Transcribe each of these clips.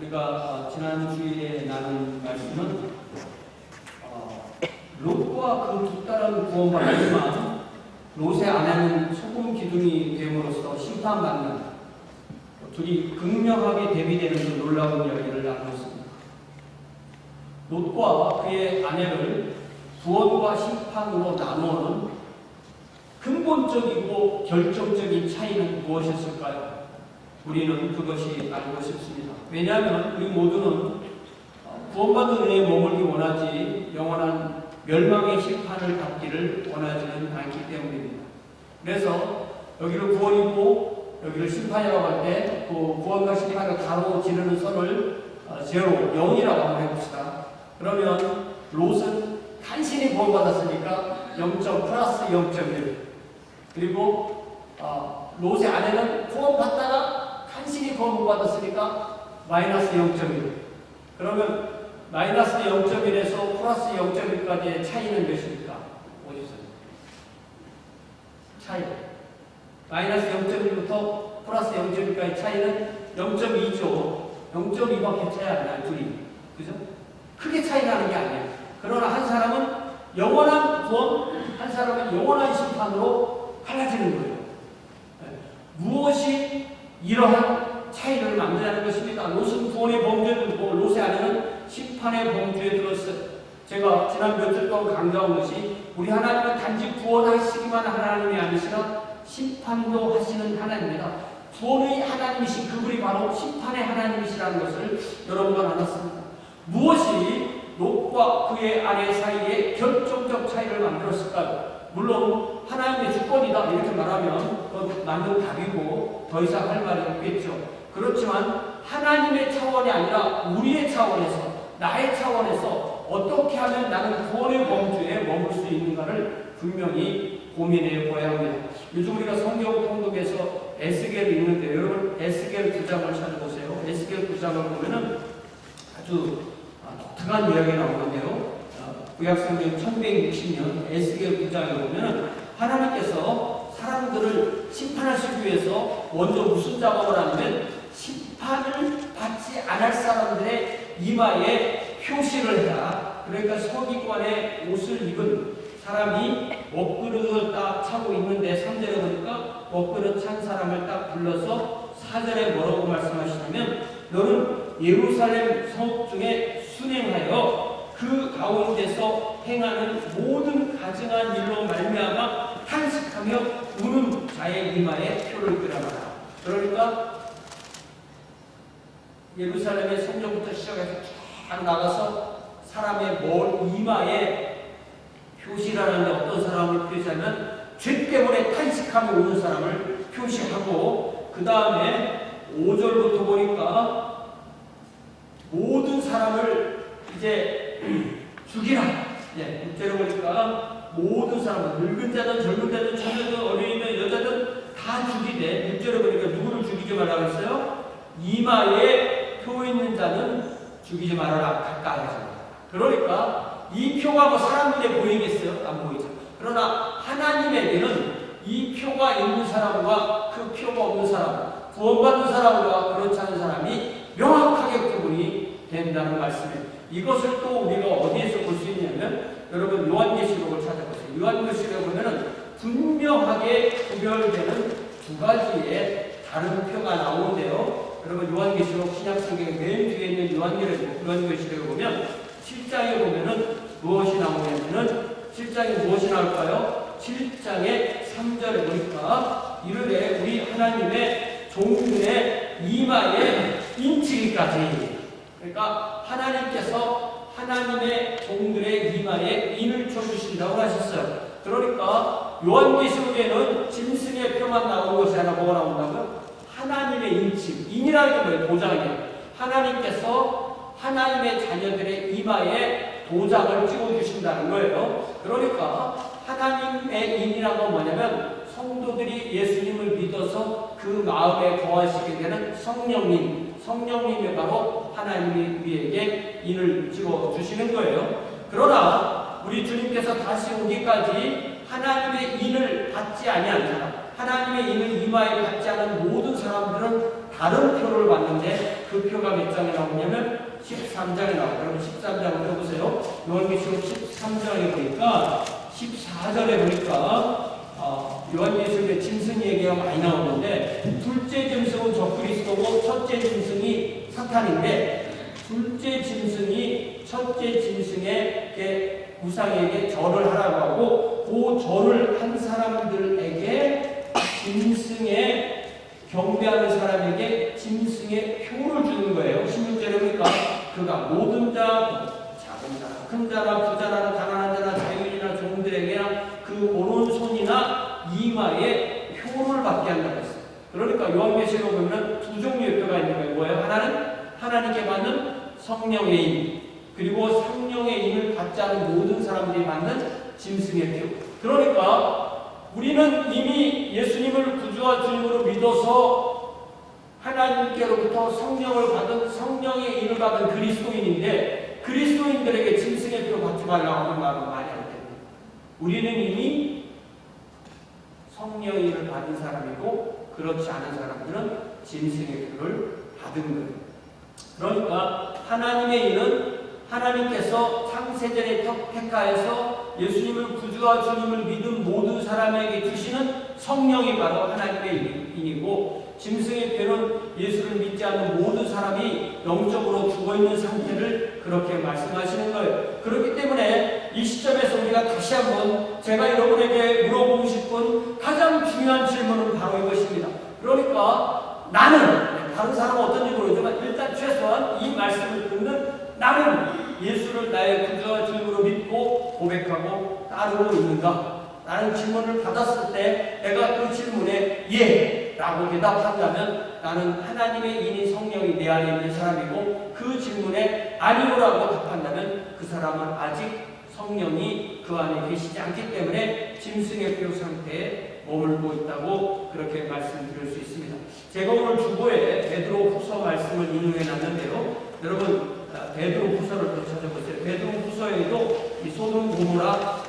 우리가 지난 주일에 나눈 말씀은 롯과 그 두 딸은 구원받았지만 롯의 아내는 소금 기둥이 됨으로써 심판받는, 둘이 극명하게 대비되는 그 놀라운 이야기를 나누었습니다. 롯과 그의 아내를 구원과 심판으로 나누는 근본적이고 결정적인 차이는 무엇이었을까요? 우리는 그것이 알고 싶습니다. 왜냐하면 우리 모두는 구원받은 은혜에 머물기 원하지 영원한 멸망의 심판을 받기를 원하지는 않기 때문입니다. 그래서 여기를 구원이고 여기를 심판이라고 할 때 그 구원과 심판을 가로지르는 선을 제로 0이라고 한번 해봅시다. 그러면 롯은 간신히 구원받았으니까 0. 플러스 0.1. 그리고 롯의 아내는 구원받다가 간신히 구원 못 받았으니까 마이너스 0.1. 그러면 마이너스 0.1에서 플러스 0.1까지의 차이는 몇입니까? 어디서? 차이. 마이너스 0.1부터 플러스 0.1까지 차이는 0.2죠. 0.2밖에 차이 안 나요, 둘이. 그죠? 크게 차이 나는 게 아니에요. 그러나 한 사람은 영원한 구원, 한 사람은 영원한 심판으로 갈라지는 거예요. 무엇이 이러한 차이를 만드는 것입니다. 롯은 구원의 범죄에 들고 롯의 아내는 심판의 범죄에 들었어요. 제가 지난 며칠 동안 강조한 것이 우리 하나님은 단지 구원하시기만 하나님이 아니시라 심판도 하시는 하나님입니다. 구원의 하나님이신 그분이 바로 심판의 하나님이시라는 것을 여러분과 나눴습니다. 무엇이 롯과 그의 아내 사이에 결정적 차이를 만들었을까요? 물론 하나님의 주권이다 이렇게 말하면 그건 맞는 답이고 더 이상 할 말이 없겠죠. 그렇지만 하나님의 차원이 아니라 우리의 차원에서, 나의 차원에서 어떻게 하면 나는 구원의 범주에 머물 수 있는가를 분명히 고민해 보아야 합니다. 요즘 우리가 성경 통독에서 에스겔을 읽는데 여러분 에스겔 9장을 찾아보세요. 에스겔 9장을 보면은 아주 독특한 이야기가 나오는데요. 구약성경 1160년 에스겔 9장에 보면은 하나님께서 사람들을 심판하시기 위해서 먼저 무슨 작업을 하냐면 심판을 받지 않을 사람들의 이마에 표시를 해라. 그러니까 서기관의 옷을 입은 사람이 먹그릇을 딱 차고 있는데 3절에 보니까 먹그릇 찬 사람을 딱 불러서 4절에 뭐라고 말씀하시냐면 너는 예루살렘 성 중에 순행하여 그 가운데서 행하는 모든 가증한 일로 말미암아 탄식하며 우는 자의 이마에 표를 그려놔라. 그러니까 예루살렘의 성전부터 시작해서 쫙 나가서 사람의 이마에 표시라는데 어떤 사람을 표시하면 죄 때문에 탄식하며 우는 사람을 표시하고 그 다음에 5절부터 보니까 모든 사람을 이제 죽이라. 6절에 보니까 모든 사람을 늙은 자든 젊은 자든 처녀든 어린이든 여자든 다 죽이되 6절에 보니까 누구를 죽이지 말라고 했어요? 이마에 표 있는 자는 죽이지 말아라. 가까이 하자. 그러니까 이 표가 뭐 사람 눈에 보이겠어요? 안 보이죠. 그러나 하나님에게는 이 표가 있는 사람과 그 표가 없는 사람, 구원받은 사람과 그렇지 않은 사람이 명확하게 구분이 된다는 말씀이에요. 이것을 또 우리가 어디에서 볼 수 있냐면 여러분 요한계시록을 찾아보세요. 요한계시록에 보면은 분명하게 구별되는 두 가지의 다른 표가 나오는데요. 여러분 요한계시록 신약성경의 맨 뒤에 있는 요한계시록에 보면 7장에 보면은 무엇이 나오냐면은 7장에 무엇이 나올까요? 7장의 3절에 보니까 이르되 우리 하나님의 종들의 이마에 인치기까지. 그러니까 하나님께서 하나님의 종들의 이마에 인을 쳐주신다고 하셨어요. 그러니까 요한계시록에는 짐승의 표만 나오는 것이 아니라 뭐가 나온다고요? 하나님의 인침. 인이라는 게 뭐예요? 도장이에요. 하나님께서 하나님의 자녀들의 이마에 도장을 찍어주신다는 거예요. 그러니까 하나님의 인이라는 건 뭐냐면 성도들이 예수님을 믿어서 그 마음에 거하시게 되는 성령님이 바로 하나님이 우리에게 인을 찍어주시는 거예요. 그러나 우리 주님께서 다시 오기까지 하나님의 인을 받지 아니한 사람, 하나님의 인을 이마에 받지 않은 모든 사람들은 다 다른 표를 봤는데 그 표가 몇 장에 나오냐면 13장에 나와요. 여러분 13장을 펴보세요. 요한계시록 13장에 보니까 14절에 보니까 요한계시록에 짐승 얘기가 많이 나오는데 둘째 짐승은 적그리스도고 첫째 짐승이 사탄인데 둘째 짐승이 첫째 짐승의 우상에게 절을 하라고 하고 그 절을 한 사람들에게 짐승의 경배하는 사람에게 짐승의 표를 주는 거예요. 16절에 보니까 그가 모든 자, 작은 자, 큰 자나 부자나 가난한 자나 자유인이나 종들에게나 그 오른손이나 이마에 표를 받게 한다고 했어요. 그러니까 요한계시록 보면 두 종류의 표가 있는 거예요. 뭐예요? 하나는 하나님께 받는 성령의 인, 그리고 성령의 인을 받지 않은 모든 사람들이 받는 짐승의 표. 그러니까 우리는 이미 예수님을 구주와 주님으로 믿어서 하나님께로부터 성령을 받은 성령의 인을 받은 그리스도인인데 그리스도인들에게 짐승의 표 받지 말라고 하는 말은 말이 안 됩니다. 우리는 이미 성령의 인을 받은 사람이고 그렇지 않은 사람들은 짐승의 표를 받은 거예요. 그러니까 하나님의 인은 하나님께서 창세전에 택하여서 예수님을 구주와 주님을 믿은 모든 사람에게 주시는 성령이 바로 하나님의 인이고 짐승의 표는 예수를 믿지 않는 모든 사람이 영적으로 죽어있는 상태를 그렇게 말씀하시는 거예요. 그렇기 때문에 이 시점에서 우리가 다시 한번 제가 여러분에게 물어보고 싶은 가장 중요한 질문은 바로 이것입니다. 그러니까 나는 다른 사람은 어떤지 모르지만 일단 최소한 이 말씀을 듣는 나는 예수를 나의 구주와 주님으로 믿고 고백하고 따르고 있는가? 라는 질문을 받았을 때 내가 그 질문에 예! 라고 대답한다면 나는 하나님의 인인 성령이 내 안에 있는 사람이고 그 질문에 아니오라고 답한다면 그 사람은 아직 성령이 그 안에 계시지 않기 때문에 짐승의 표 상태에 머물고 있다고 그렇게 말씀드릴 수 있습니다. 제가 오늘 주보에 베드로 후서 말씀을 인용해 놨는데요. 여러분 베드로 후서를 또 찾아보세요. 베드로 후서에도 이 소돔 고모라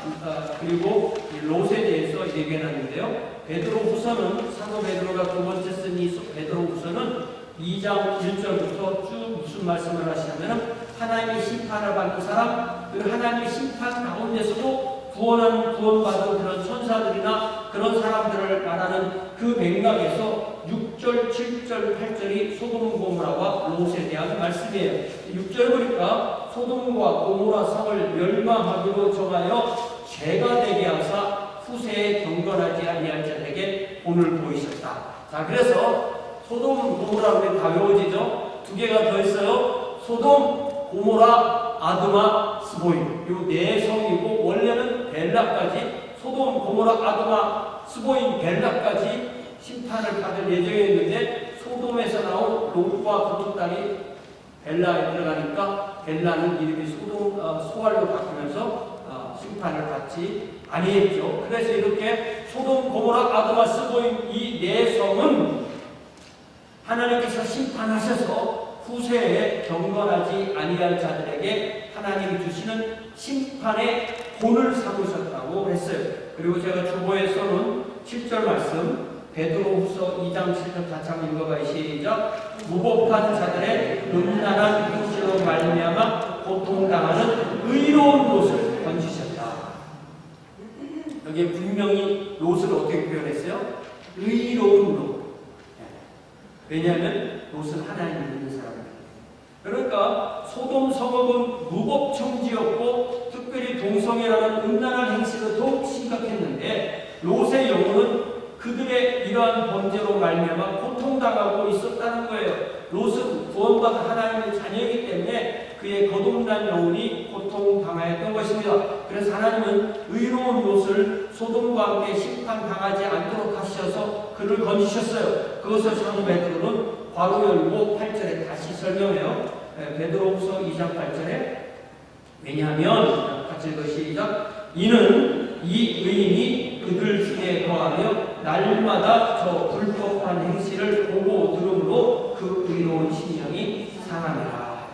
그리고 이 롯에 대해서 얘기해 놨는데요. 베드로 후서는 사도 베드로가 두 번째 쓴 이 베드로 후서는 2장 1절부터 쭉 무슨 말씀을 하시냐면은 하나님의 심판을 받는 사람, 그 하나님의 심판 가운데서도 구원받은 그런 천사들이나 그런 사람들을 말하는 그 맥락에서 6절, 7절, 8절이 소돔 고모라와 롯에 대한 말씀이에요. 6절 보니까 소돔과 고모라 성을 멸망하기로 정하여 죄가 되게 하사 후세에 경건하지 아니할 자들에게 본을 보이셨다. 자, 그래서 소돔 고모라 우리 다 외워지죠? 두 개가 더 있어요. 소돔, 고모라, 아드마, 스보임. 이 네 성이고 원래는 벨라까지 소돔, 고모라, 아드마, 스보임, 벨라까지 심판을 받을 예정이었는데 소돔에서 나온 롯과 그쪽 딸이 벨라에 들어가니까 벨라는 이름이 소알로 바뀌면서 심판을 받지 아니했죠. 그래서 이렇게 소돔, 고모라, 아드마, 스보임 이 네 성은 하나님께서 심판하셔서 후세에 경건하지 아니할 자들에게 하나님이 주시는 심판의 본을 삼으셨다고 했어요. 그리고 제가 주보에서는 7절 말씀 베드로후서 2장 7절 같이 한번 읽어봐요. 시작. 무법한 자들의 음란한 행실로 말미암아 고통당하는 의로운 롯을 건지셨다. 여기에 분명히 롯을 어떻게 표현했어요? 의로운 롯. 왜냐하면 롯은 하나님을 믿는 사람이에요. 그러니까 소돔 성읍은 무법청지였고 특별히 동성애라는 음란한 행실은 더욱 심각했는데 롯의 영혼은 그들의 이러한 범죄로 말미암아 고통당하고 있었다는 거예요. 롯은 구원받은 하나님의 자녀이기 때문에 그의 거듭난 영혼이 고통당하였던 것입니다. 그래서 하나님은 의로운 롯을 소돔과 함께 심판당하지 않도록 하셔서 그를 건지셨어요. 그것을 사도 베드로는 괄호 열고 8절에 다시 설명해요. 베드로후서 2장 8절에 왜냐하면 같이 읽어 시작. 이는 이 의인이 그들 중에 거하며 날마다 저 불법한 행실을 보고 들음으로 그 의로운 심령이 상하니라.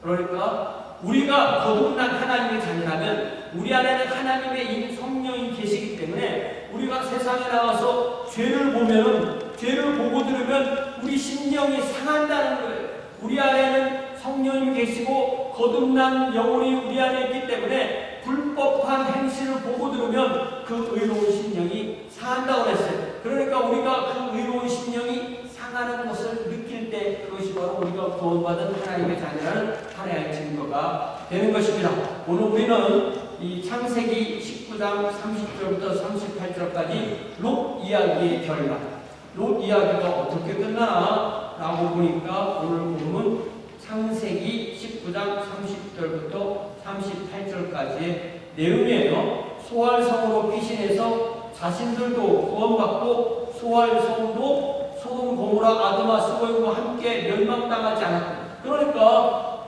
그러니까 우리가 거듭난 하나님의 자녀라면 우리 안에는 하나님의 성령이 계시기 때문에 우리가 세상에 나가서 죄를 보고 들으면 우리 심령이 상한다는 거예요. 우리 안에는 성령이 계시고 거듭난 영혼이 우리 안에 있기 때문에 불법한 행실을 보고 들으면 그 의로운 심령이 상한다고 했어요. 그러니까 우리가 그 의로운 심령이 상하는 것을 느낄 때 그것이 바로 우리가 구원받은 하나님의 자녀라는 하나의 증거가 되는 것입니다. 오늘 우리는 이 창세기 19장 30절부터 38절까지 롯 이야기의 결말, 롯 이야기가 어떻게 끝나나 라고 보니까 오늘 보면 창세기 19장 30절부터 38절까지의 내용이에요. 소알성으로 피신해서 자신들도 구원받고 소알성도 소돔 고모라 아드마 스보임과 함께 멸망당하지 않았다. 그러니까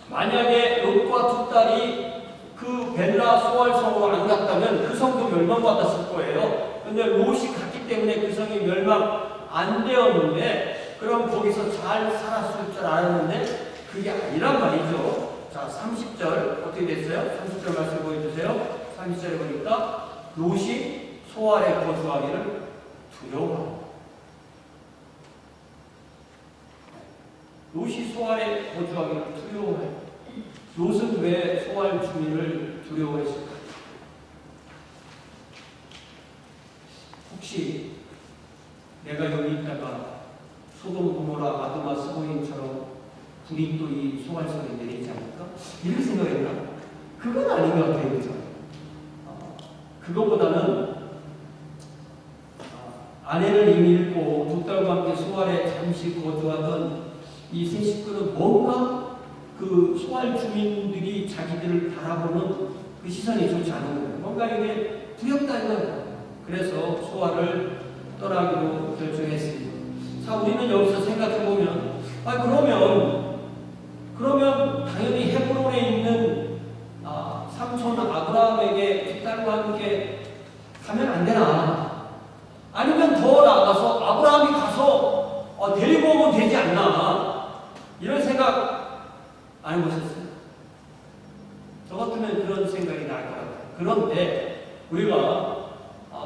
만약에 롯과 두 딸이 그 벨라 소알성으로 안 갔다면 그 성도 멸망받았을 거예요. 근데 롯이 갔기 때문에 그 성이 멸망 안 되었는데 그럼 거기서 잘 살았을 줄 알았는데 그게 아니란 말이죠. 자, 30절 어떻게 됐어요? 30절 말씀 보여주세요. 30절에 보니까 롯이 소알에 거주하기를 두려워합니다. 롯이 소알에 거주하기를 두려워해요. 롯은 왜 소알 주민을 두려워했을까? 혹시 내가 여기 있다가 소돔 고모라 아드마 스보임처럼 불이 또 이 소알성에 내리지 않을까? 이렇게 생각했나? 그건 아닌 것 같아요. 그죠? 그거보다는 아내를 이미 잃고 두 딸과 함께 소알에 잠시 거주하던 이 세 식구는 뭔가 그 소알 주민들이 자기들을 바라보는 그 시선이 좋지 않은 거예요. 뭔가 이게 두렵다 이거예요. 그래서 소알을 떠나기로 결정했습니다. 자, 우리는 여기서 생각해보면 그러면 당연히 헤브론에 있는 삼촌 아브라함에게 두 딸과 함께 가면 안 되나? 아니면 더 나아가서 아브라함이 가서 데리고 오면 되지 않나? 이런 생각 안 해보셨어요? 저 같으면 그런 생각이 날 것 같아요. 그런데 우리가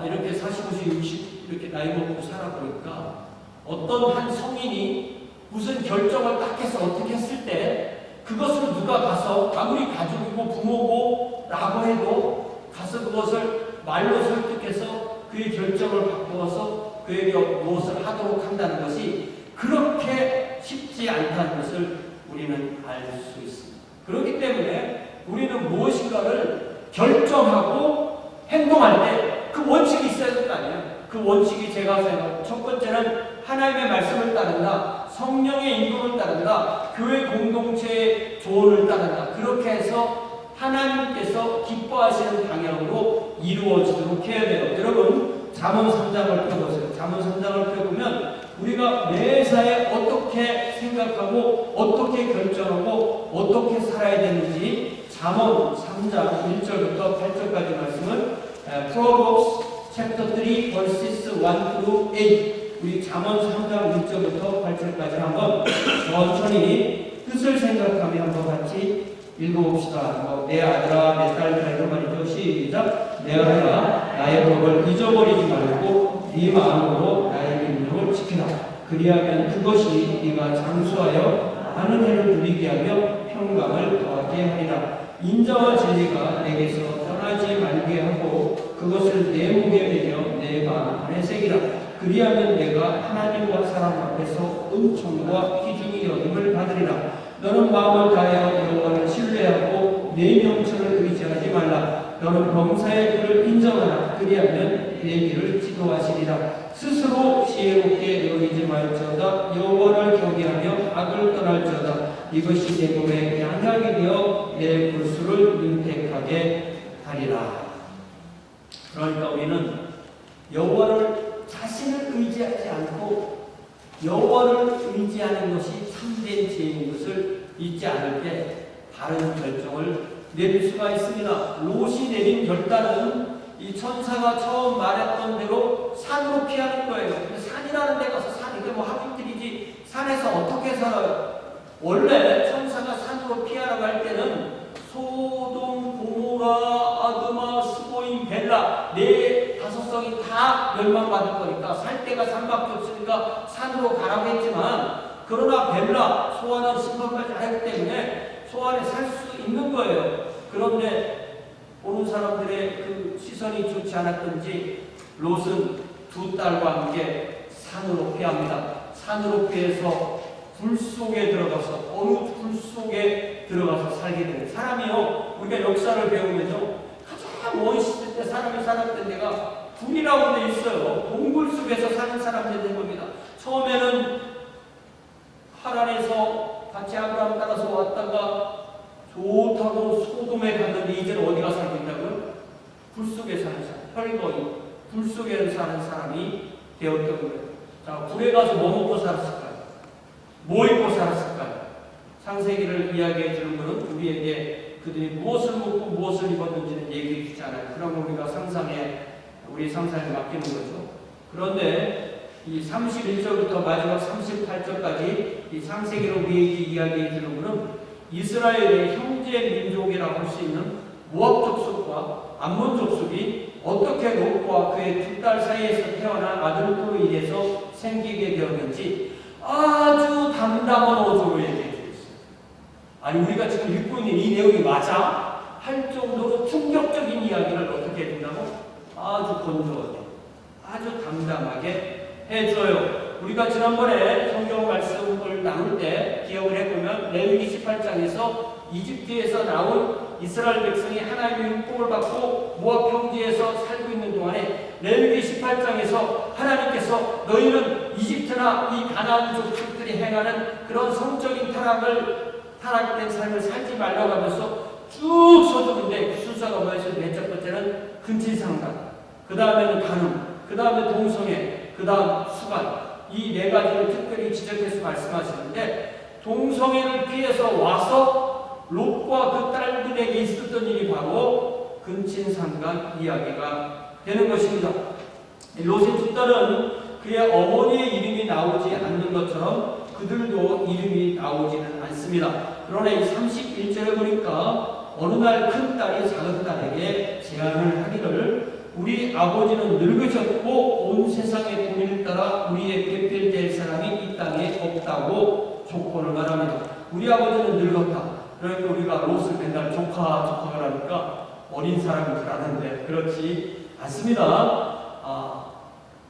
이렇게 45세, 60 이렇게 나이 먹고 살아보니까 어떤 한 성인이 무슨 결정을 딱 해서 어떻게 했을 때 그것을 누가 가서 아무리 가족이고 부모고 라고 해도 가서 그것을 말로 설득해서 그의 결정을 바꾸어서 그에게 무엇을 하도록 한다는 것이 그렇게 쉽지 않다는 것을 우리는 알 수 있습니다. 그렇기 때문에 우리는 무엇인가를 결정하고 행동할 때 그 원칙이 있어야 될 거 아니에요. 그 원칙이 제가 생각해요. 첫 번째는 하나님의 말씀을 따른다. 성령의 인도를 따른다. 교회 공동체의 조언을 따른다. 그렇게 해서 하나님께서 기뻐하시는 방향으로 이루어지도록 해야 돼요. 여러분, 잠언 3장을 펴보세요. 잠언 3장을 펴보면 우리가 매사에 어떻게 생각하고 어떻게 결정하고 어떻게 살아야 되는지 잠언 3장 1절부터 8절까지 말씀을 Proverbs chapter 3 verses 1 through 8 우리 잠언 3장 1절부터 8절까지 한번 천천히 뜻을 생각하며 한번 같이 읽어봅시다. 내 아들아 내 딸들아 이런 말이죠. 시작. 내 아들아 나의 법을 잊어버리지 말고 네 마음으로 나의 명령을 지키라. 그리하면 그것이 네가 장수하여 많은 해를 누리게 하며 평강을 더하게 하리라. 인자와 진리가 내게서 떠나지 말게 하고 그것을 내 목에 매며 내 마음 안에 새기라. 그리하면 내가 하나님과 사람 앞에서 은총과 기중이 여김을 받으리라. 너는 마음을 다하여 여호와를 신뢰하고 내 명철을 의지하지 말라. 너는 범사의 그를 인정하라. 그리하면 내 길을 지도하시리라. 스스로 지혜롭게 여기지 말지어다. 여호와를 경외하며 악을 떠날지어다. 이것이 내 몸에 양약이 되어 내 불수를 윤택하게 하리라. 그러니까 우리는 여호와를 자신을 의지하지 않고 여호와를 의지하는 것이 참된 지혜인 것을 잊지 않을 때 바른 결정을 내릴 수가 있습니다. 롯이 내린 결단은 이 천사가 처음 말했던 대로 산으로 피하는 거예요. 산이라는 데 가서 이게 뭐 하객들이지 산에서 어떻게 살아요? 원래 천사가 산으로 피하라고 할 때는 소돔, 고모라, 아드마, 스보임, 벨라 네 다섯 성이 다 멸망받을 거니까 살 데가 산밖에 없으니까 없으니까 산으로 가라고 했지만, 그러나 벨라 소아는 심판까지 하기 때문에 소 안에 살 수 있는 거예요. 그런데 보는 사람들의 그 시선이 좋지 않았던지 롯은 두 딸과 함께 산으로 피합니다. 산으로 피해서 불 속에 들어가서, 어느 불 속에 들어가서 살게 되는 사람이요. 우리가 역사를 배우면요, 가장 먼 시대 때 사람이 살았던 데가 불이라고 돼 있어요. 동굴 속에서 사는 사람들이 된 겁니다. 처음에는 하란에서 같이 아브라함 따라서 왔다가 좋다고 소돔에 갔는데 이제는 어디가 살고 있다고요? 불 속에 사는 사람, 헐거이 불 속에 사는 사람이 되었던 거예요. 자, 불에 가서 뭐 먹고 살았을까요? 뭐 입고 살았을까요? 창세기를 이야기해 주는 것은 우리에게 그들이 무엇을 먹고 무엇을 입었는지는 얘기해 주지 않아요. 그럼 우리가 우리 상상에 맡기는 거죠. 그런데 이 31절부터 마지막 38절까지 이 창세기로 우리에게 이야기해 주는 것은 이스라엘의 형제 민족이라고 할 수 있는 모압 족속과 암몬 족속이 어떻게 롯과 그의 두 딸 사이에서 태어난 아들로 인해서 생기게 되었는지 아주 담담한 어조로 얘기해 주고 있어요. 아니, 우리가 지금 읽고 있는 이 내용이 맞아? 할 정도로 충격적인 이야기를 어떻게 해준다고? 아주 건조하게, 아주 담담하게 해줘요. 우리가 지난번에 성경 말씀을 나눌 때 기억을 해보면 레위기 18장에서 이집트에서 나온 이스라엘 백성이 하나님의 율법을 받고 모압 평지에서 살고 있는 동안에 레위기 18장에서 하나님께서 너희는 이집트나 이 가나안 족속들이 행하는 그런 성적인 타락된 삶을 살지 말라고 하면서 쭉 서두른데 그 순서가 뭐였어요? 첫 번째는 근친상간, 그 다음에는 간음, 그 다음에 동성애, 그 다음 수간, 이 네 가지를 특별히 지적해서 말씀하시는데, 동성애를 피해서 와서 롯과 그 딸들에게 있었던 일이 바로 근친상간 이야기가 되는 것입니다. 롯의 두 딸은 그의 어머니의 이름이 나오지 않는 것처럼 그들도 이름이 나오지는 않습니다. 그러나 이 31절에 보니까 어느 날 큰 딸이 작은 딸에게 제안을 하기를 우리 아버지는 늙으셨고 온 세상의 돈을 따라 우리의 배필될 사람이 이 땅에 없다고 조건을 말합니다. 우리 아버지는 늙었다. 그러니까 우리가 롯을 맨날 조카가 하니까 어린 사람인 줄 아는데 그렇지 않습니다.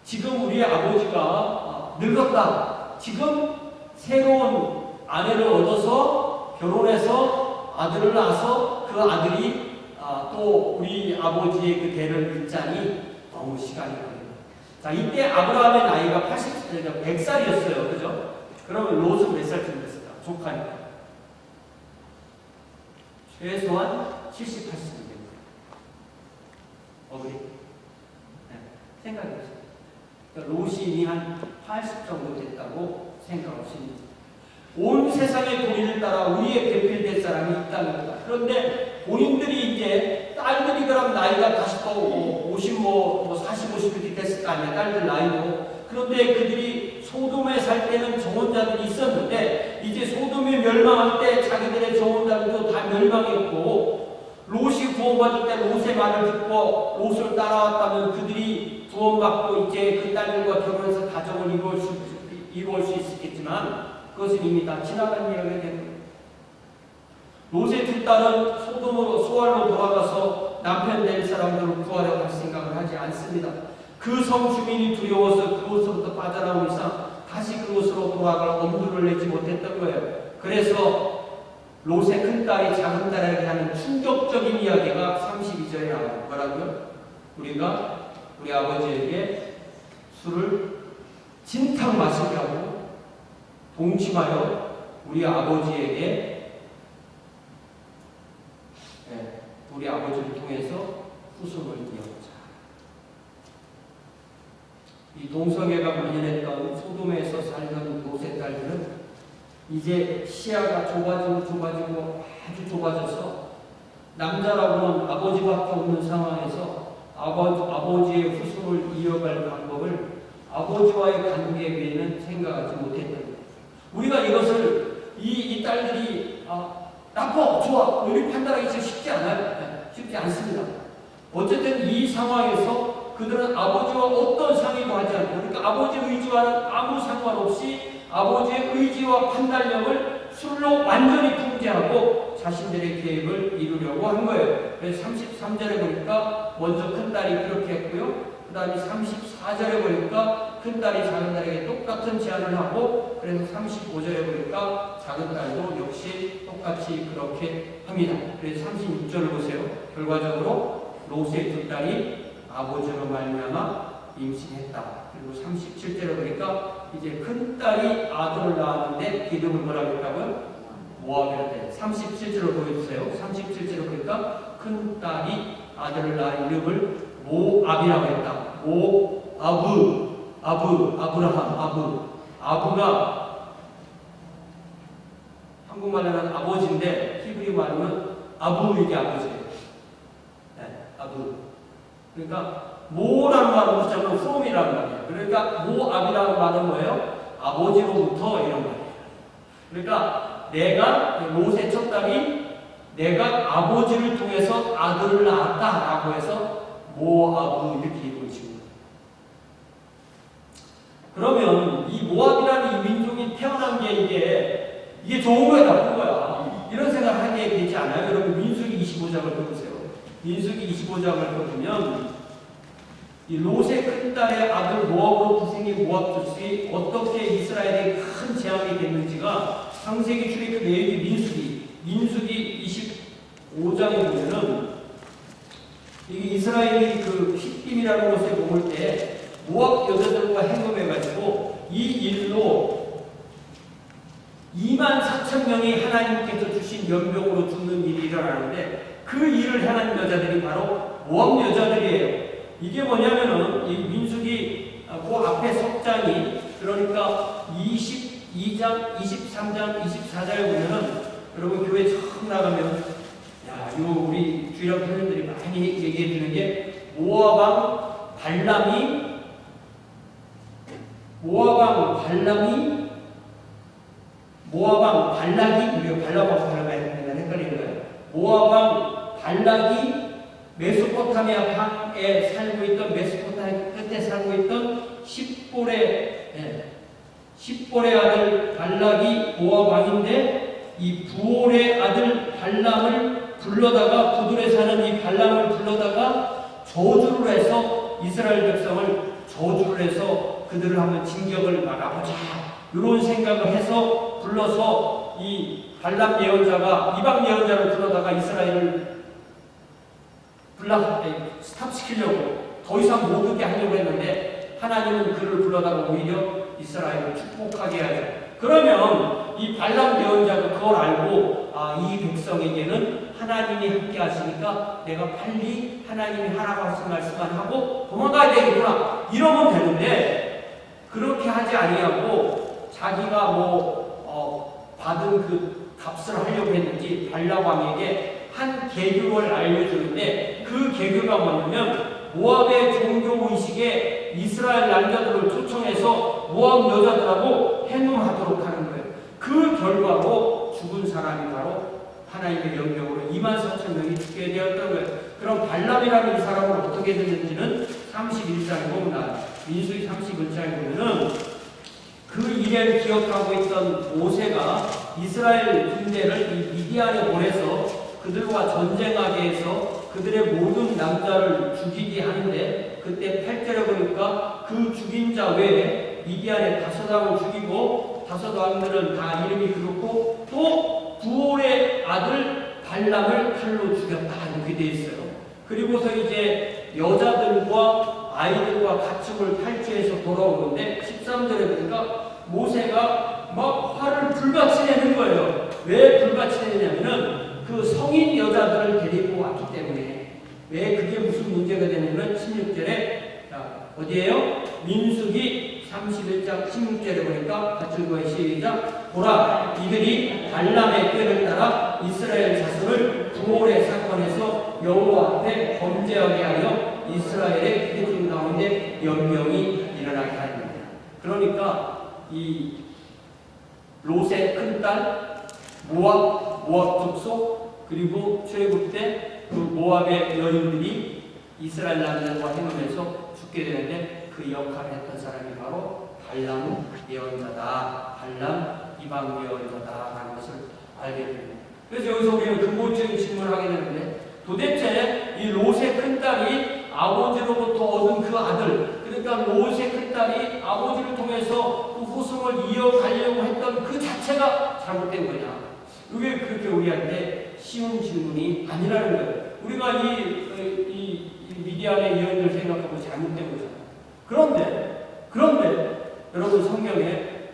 지금 우리 아버지가 늙었다. 지금 새로운 아내를 얻어서 결혼해서 아들을 낳아서 그 아들이 또 우리 아버지의 그 대를 잇자니 너무 시간이 걸립니다. 자, 이때 아브라함의 나이가 100살이었어요. 그죠? 그러면 롯은 몇 살쯤 됐을까? 조카니까. 최소한 78세쯤 됩니다. 어머니? 네, 생각해보세요. 그러니까 롯이 이미 한 80 정도 됐다고 생각하십니다. 온 세상의 도리를 따라 우리의 배필될 사람이 있다는 것. 그런데 본인들이 이제 딸들이 그럼 나이가 다시 또 40, 50이 됐을 거 아니야. 딸들 나이도. 그런데 그들이 소돔에 살 때는 정혼자들이 있었는데 이제 소돔이 멸망할 때 자기들의 정혼자들도 다 멸망했고 롯이 구원받을 때 롯의 말을 듣고 롯을 따라왔다면 그들이 구원받고 이제 그 딸들과 결혼해서 가정을 이루어올 수 있었겠지만 그것은 이미 다 지나간 이야기가 되는 거예요. 롯의 두 딸은 소알로 돌아가서 남편 될 사람들을 구하려고 할 생각을 하지 않습니다. 그 성 주민이 두려워서 그곳으로부터 빠져나온 이상 다시 그곳으로 돌아갈 엄두를 내지 못했던 거예요. 그래서 롯의 큰 딸이 작은 딸에게 하는 충격적인 이야기가 32절에 나와요. 뭐라고요? 우리가 우리 아버지에게 술을 진탕 마시게 하고 동침하여 우리 아버지에게 우리 아버지를 통해서 후손을 이어보자. 이 동성애가 만연했던 소돔에서 살던 롯의 딸들은 이제 시야가 좁아지고 아주 좁아져서 남자라고는 아버지밖에 없는 상황에서 아버지의 후손을 이어갈 방법을 아버지와의 관계에 비해는 생각하지 못했던 거예요. 우리가 이것을 이 딸들이 나빠, 좋아, 우리 판단하기 쉽지 않아요. 쉽지 않습니다. 어쨌든 이 상황에서 그들은 아버지와 어떤 상의도 하지 않고, 그러니까 아버지 의지와는 아무 상관없이 아버지의 의지와 판단력을 술로 완전히 통제하고 자신들의 계획을 이루려고 한 거예요. 그래서 33절에 보니까 먼저 큰딸이 그렇게 했고요. 그 다음에 34절에 보니까 큰딸이 작은딸에게 똑같은 제안을 하고, 그래서 35절에 보니까 작은딸도 역시 똑같이 그렇게 합니다. 그래서 36절을 보세요. 결과적으로 롯의 두 딸이 아버지로 말미암아 임신했다. 그리고 37절에 보니까 이제 큰딸이 아들을 낳았는데 이름을 뭐라고 했다고요? 모압이라고 해요. 37절을 보여주세요. 37절을 보니까 큰딸이 아들을 낳은 이름을 모압이라고 했다. 아브라함, 아브가 한국말로는 아버지인데 히브리 말로는 이게 아버지예요. 네, 아브. 그러니까 모라는 말은 붙잡으면 from이라는 말이에요. 그러니까 모압이라는 말은 뭐예요? 아버지로부터 이런 말이에요. 그러니까 롯의 첫 딸이 내가 아버지를 통해서 아들을 낳았다라고 해서 모압 이렇게 이름을 지은 거예요. 그러면 이 모압이라는 이 민족이 태어난 게 이게 좋은 거야, 나쁜 거야? 이런 생각을 하게 되지 않아요? 여러분 민수기 25장을 펴보세요. 민수기 25장을 펴보면 이 롯의 큰딸의 아들 모압으로부터 생긴 모압 족속이 어떻게 이스라엘에 큰 재앙이 됐는지가 창세기, 출애굽, 레위기, 민수기 25장에 보면은 이 이스라엘이 그 싯김이라는 곳에 머물 때 모압 여자들과 행동해가지고 이 일로 24,000명이 하나님께서 주신 연병으로 죽는 일이 일어나는데 그 일을 하는 여자들이 바로 모압 여자들이에요. 이게 뭐냐면은 이 민수기 그 앞에 석장이 그러니까 22장, 23장, 24장에 보면은 여러분 교회 처음 나가면 이거 우리 주일학 선생님들이 많이 얘기해 주는 게 모압왕 발람이 우리가 발람하고 발람이 헷갈리는 거예요. 모압왕 발락이 메소포타미아 방에 살고 있던 메소포타미아 끝에 살고 있던 십볼의 아들 발락이 모압 왕인데 이 부올의 아들 발람을 불러다가 부들에 사는 이 발람을 불러다가 저주를 해서 이스라엘 백성을 저주를 해서 그들을 한번 진격을 막아보자 이런 생각을 해서 불러서 이 발람 예언자가 이방 예언자를 불러다가 이스라엘을 스탑시키려고 더 이상 못 오게 하려고 했는데 하나님은 그를 불러다가 오히려 이스라엘을 축복하게 하죠. 그러면 이 발람 예언자가 그걸 알고 이 백성에게는 하나님이 함께 하시니까 내가 빨리 하나님이 하라고 하신 말씀만 하고 도망가야 되겠구나 이러면 되는데 그렇게 하지 아니하고 자기가 받은 그 값을 하려고 했는지 발람 왕에게 한 계교를 알려주는데 그 계교가 뭐냐면 모압의 종교의식에 이스라엘 남자들을 초청해서 모압 여자들하고 행음하도록 하는 거예요. 그 결과로 죽은 사람이 바로 하나님의 영역으로 24,000명이 죽게 되었던 거예요. 그럼 발람이라는 이 사람은 어떻게 됐는지는 31장에 보면 민수기 31장에 보면은 그 일을 기억하고 있던 모세가 이스라엘 군대를 이 미디안에 보내서 그들과 전쟁하게 해서 그들의 모든 남자를 죽이게 하는데 그때 8절에 보니까 그 죽인 자 외에 미디안의 5왕을 죽이고 5왕들은 다 이름이 그렇고 또 부올의 아들 발람을 칼로 죽였다 이렇게 되어 있어요. 그리고서 이제 여자들과 아이들과 가축을 탈취해서 돌아오는데 13절에 보니까 모세가 막 화를 불같이 내는 거예요. 왜 불같이 내냐면은 그 성인 여자들을 데리고 왔기 때문에. 왜 그게 무슨 문제가 되냐면 16절에 어디에요? 민수기 31장 16절에 보니까 같이 읽어요. 시작. 보라 이들이 발람의 꾀를 따라 이스라엘 자손을 부올의 사건에서 여호와 앞에 범죄하게 하여 이스라엘의 회중 가운데 연병이 일어나게 하였습니다. 그러니까 이 롯의 큰딸 모압 족속 그리고 출애굽 때 그 모압의 여인들이 이스라엘 남자들과 행하면서 죽게 되는데 그 역할을 했던 사람이 바로 발람 예언자다. 발람 이방 예언자다라는 것을 알게 됩니다. 그래서 여기서 우리는 근본적인 질문을 하게 되는데 도대체 이 롯의 큰딸이 아버지로부터 얻은 그 아들, 그러니까 롯의 큰딸이 아버지를 통해서 그 후손을 이어가려고 했던 그 자체가 잘못된 거냐? 이게 그렇게 우리한테 쉬운 질문이 아니라는 거예요. 우리가 이 미디안의 예언을 생각하고 잘못된 거잖아요. 그런데 여러분 성경에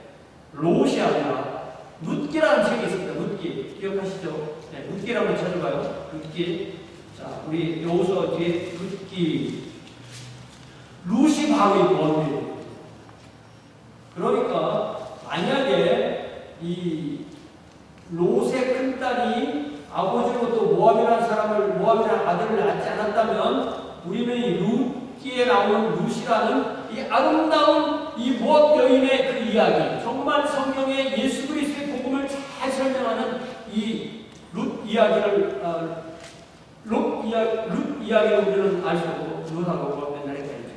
롯이 아니라 룻기라는 책이 있습니다. 룻기 기억하시죠? 네, 룻기를 한번 찾아봐요. 룻기. 자, 우리 여호수아 뒤에 룻기. 룻이 바로 이 원리예요. 그러니까 만약에 이 롯의 큰 딸이 아버지로부터 모압이라는 아들을 낳지 않았다면 우리는 이 룻기에 나오는 룻이라는 이 아름다운 이 모압 여인의 그 이야기, 정말 성경에 예수 그리스도의 복음을 잘 설명하는 이 룻 이야기를 룻 이야기를 우리는 알 수 없고 룻하고 맨날 헷갈리죠.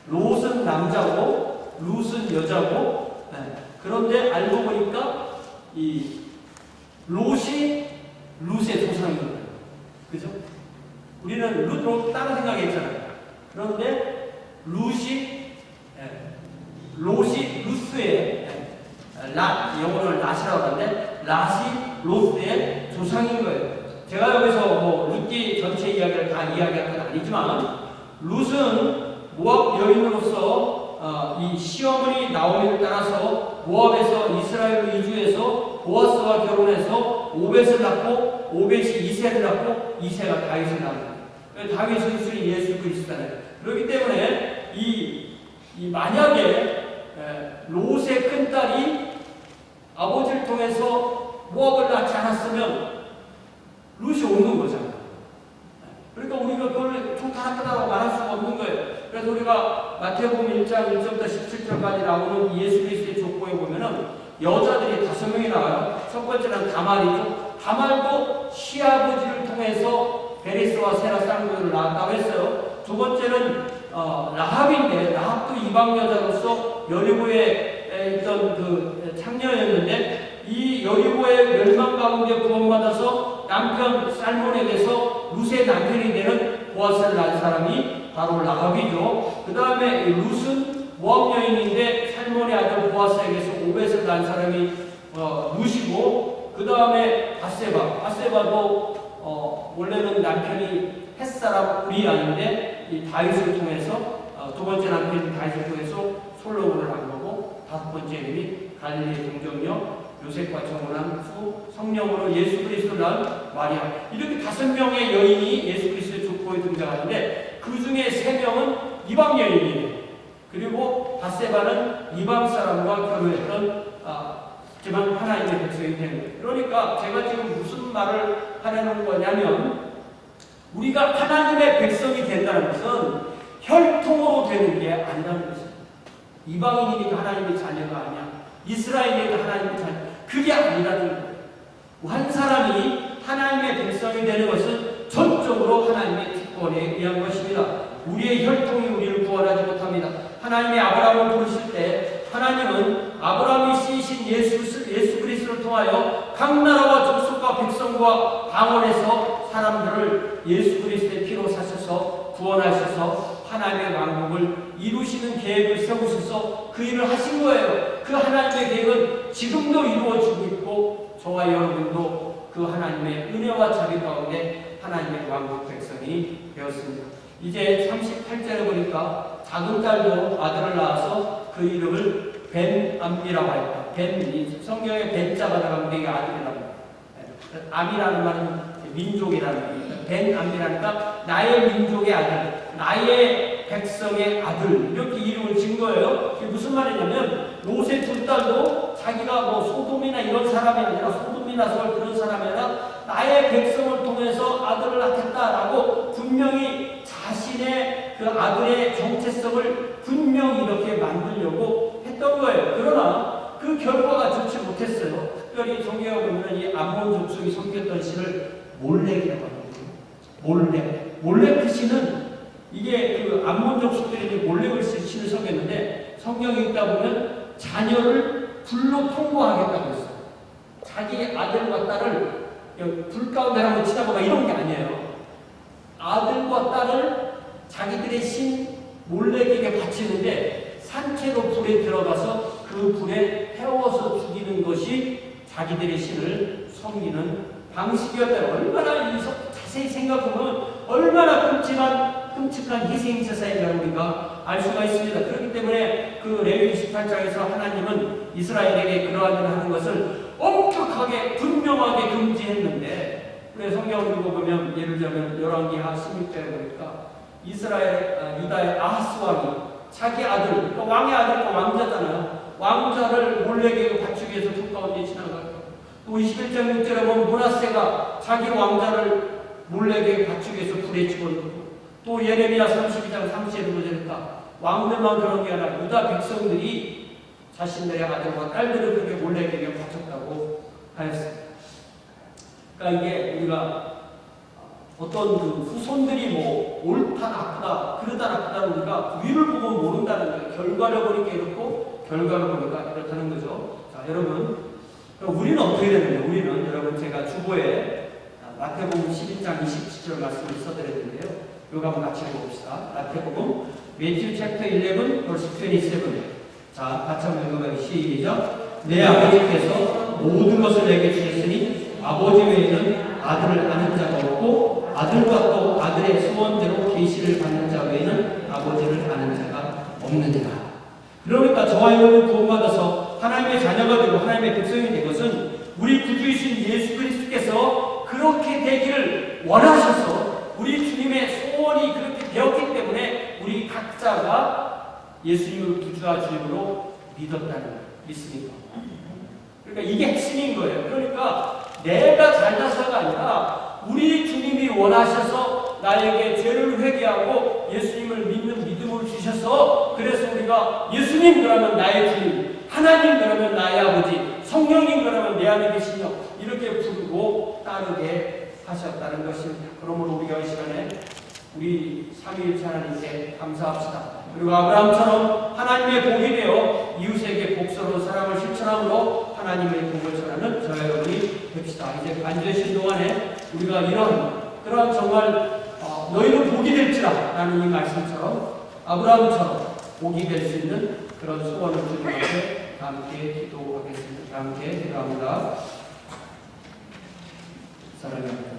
롯은 남자고 룻은 여자고, 그런데 알고 보니까 이 롯이 룻의 조상이거든요. 그죠? 우리는 룻으로 다른 생각했잖아요. 그런데 롯이 루스의 영어로는 낫이라고 하는데 낫이 롯의 조상인 거예요. 제가 여기서 룻기 전체 이야기를 다 이야기할 건 아니지만 룻은 모압 여인으로서 이 시어머니 나오미를 따라서 모압에서 이스라엘로 이주해서 보아스와 결혼해서 오벳을 낳고 오벳이 이새를 낳고 이새가 다윗을 낳습니다. 다윗의 수인 예수 그리스도잖아요. 그렇기 때문에 만약에 롯의 큰딸이 아버지를 통해서 모압을 낳지 않았으면 룻이 없는 거잖아요. 그러니까 우리가 그걸 통탄하다고 말할 수가 없는 거예요. 그래서 우리가 마태복음 1장 1절부터 17절까지 나오는 예수 그리스도의 족보에 보면은 여자들이 5명이 나와요. 첫 번째는 다말이죠. 다말도 시아버지를 통해서 베레스와 세라 쌍둥이를 낳았다고 했어요. 두 번째는 라합인데 라합도 이방 여자로서 여리고에 있던 그 창녀였는데 이 여리고의 멸망 가운데 구원받아서 남편 살몬에게서 룻의 남편이 되는 보아스를 낳은 사람이 바로 라합이죠. 그 다음에 룻은 모압 여인인데 살몬의 아들 보아스에게서 오벳을 낳은 사람이 룻이고, 그 다음에 바세바도 원래는 남편이 햇사람 우리아인데 이 다윗을 통해서 두 번째 남편인 다윗을 통해서 솔로몬을 낳은 거고, 다섯 번째 이름이 갈릴리 동정녀 요셉과 정혼한 후 성령으로 예수 그리스도를 낳은 마리아. 이렇게 5명의 여인이 예수 그리스도의 족보에 등장하는데 그 중에 3명은 이방 여인이에요. 그리고 바세바는 이방 사람과 결혼했던 하지만 하나님의 백성이 되는 거예요. 그러니까 제가 지금 무슨 말을 하려는 거냐면 우리가 하나님의 백성이 된다는 것은 혈통으로 되는 게 아니라는 것이에요. 이방인이니까 하나님의 자녀가 아니야. 이스라엘이니까 하나님의 자녀. 그게 아니라는 거예요. 한 사람이 하나님의 백성이 되는 것은 전적으로 하나님의 특권에 의한 것입니다. 우리의 혈통이 우리를 구원하지 못합니다. 하나님이 아브라함을 부르실 때 하나님은 아브라함이 씨이신 예수 그리스도를 통하여 각 나라와 족속과 백성과 방언에서 사람들을 예수 그리스도의 피로 사셔서 구원하셔서 하나님의 왕국을 이루시는 계획을 세우셔서 그 일을 하신 거예요. 그 하나님의 계획은 지금도 이루어지고 있고 저와 여러분도 그 하나님의 은혜와 자비 가운데 하나님의 왕국 백성이 되었습니다. 이제 38절에 보니까 작은 딸도 아들을 낳아서 그 이름을 벤암미라고 했다. 성경에 벤자가 들어가면 되게 아들이라고 합니다. 암이라는 말은 민족이라는 겁니다. 벤암미라니까 나의 민족의 아들, 나의 백성의 아들, 이렇게 이름을 지은 거예요. 이게 무슨 말이냐면 롯의 두 딸도 자기가 소돔이나 이런 사람이 아니라 소돔이나 서울 그런 사람이 아니라 나의 백성을 통해서 아들을 낳겠다라고 분명히 자신의 그 아들의 정체성을 분명히 이렇게 만들려고 했던 거예요. 그러나 그 결과가 좋지 못했어요. 특별히 성경에 보면 이 암몬 족속이 섬겼던 신을 몰렉이라고 합니다. 몰렉 그 신은 이게 그 암몬적 속들이 몰래 글씨를 섬겼는데 성경에 있다 보면 자녀를 불로 통과하겠다고 했어요. 자기 아들과 딸을 불 가운데 한번 치다보가 이런 게 아니에요. 아들과 딸을 자기들의 신 몰렉에게 바치는데 산채로 불에 들어가서 그 불에 태워서 죽이는 것이 자기들의 신을 섬기는 방식이었다. 얼마나 자세히 생각해보면 얼마나 끔찍한 희생제사인가를 우리가 알 수가 있습니다. 그렇기 때문에 그 레위기 28장에서 하나님은 이스라엘에게 그러한 일을 하는 것을 엄격하게 분명하게 금지했는데, 그래 성경을 읽어보면 예를 들면 열왕기 하 16장에 보니까 유다의 아하스 왕이 자기 아들, 그러니까 왕의 아들과 왕자잖아요. 왕자를 몰렉에게 바치기 위해서 두 가운데 지나가요. 또 21장 6절에 보면 므낫세가 자기 왕자를 몰렉에게 바치기 위해서 불에 집어넣고, 또 예레미야 32장 30절에 보니까 왕들만 그런 게 아니라 유다 백성들이 자신들의 아들과 딸들을 그렇게 몰렉에게 바쳤다고 하였습니다. 그러니까 이게 우리가 어떤 그 후손들이 뭐 옳다 나쁘다 그러다 나쁘다 우리가 위를 보고 모른다는 거예요. 결과를 보니까 이렇고 결과를 보니까 이렇다는 거죠. 자, 여러분, 그럼 우리는 어떻게 되느냐? 우리는 여러분 제가 주보에 마태복음 12장 27절 말씀을 써드렸는데요. 이거 한번 같이 읽어봅시다. 마태복음 Matthew chapter 11 verse 27. 자, 같이 한번 읽어봐요. 시작. 내 아버지께서 모든 것을 내게 주셨으니 아버지 외에는 아들을 아는 자가 없고 아들과 또 아들의 소원대로 계시를 받는 자 외에는 아버지를 아는 자가 없느니라. 그러니까 저와 여러분이 구원받아서 하나님의 자녀가 되고 하나님의 백성이 된 것은 우리 구주이신 예수 그리스도께서 그렇게 되기를 원하셔서 우리 주님의 소원이 그렇게 되었기 때문에 우리 각자가 예수님을 구주와 주님으로 믿습니까? 그러니까 이게 핵심인 거예요. 그러니까 내가 잘나서가 아니라 우리 주님이 원하셔서 나에게 죄를 회개하고 예수님을 믿는 믿음을 주셔서, 그래서 우리가 예수님 그러면 나의 주님, 하나님 그러면 나의 아버지, 성령님 그러면 내 안에 계시며 이렇게 부르고 따르게 하셨다는 것입니다. 그러므로 우리가 이 시간에 우리 삼위일체 하나님께 감사합시다. 그리고 아브라함처럼 하나님의 복이 되어 이웃에게 복서로 사랑을 실천함으로 하나님의 복을 전하는 저와 여러분이 됩시다. 이제 반주하신 동안에 우리가 그러한 정말 너희는 복이 될지라 라는 이 말씀처럼 아브라함처럼 복이 될 수 있는 그런 소원을 주님 앞에 함께 기도하겠습니다. 함께 기도합니다. 사랑합니다.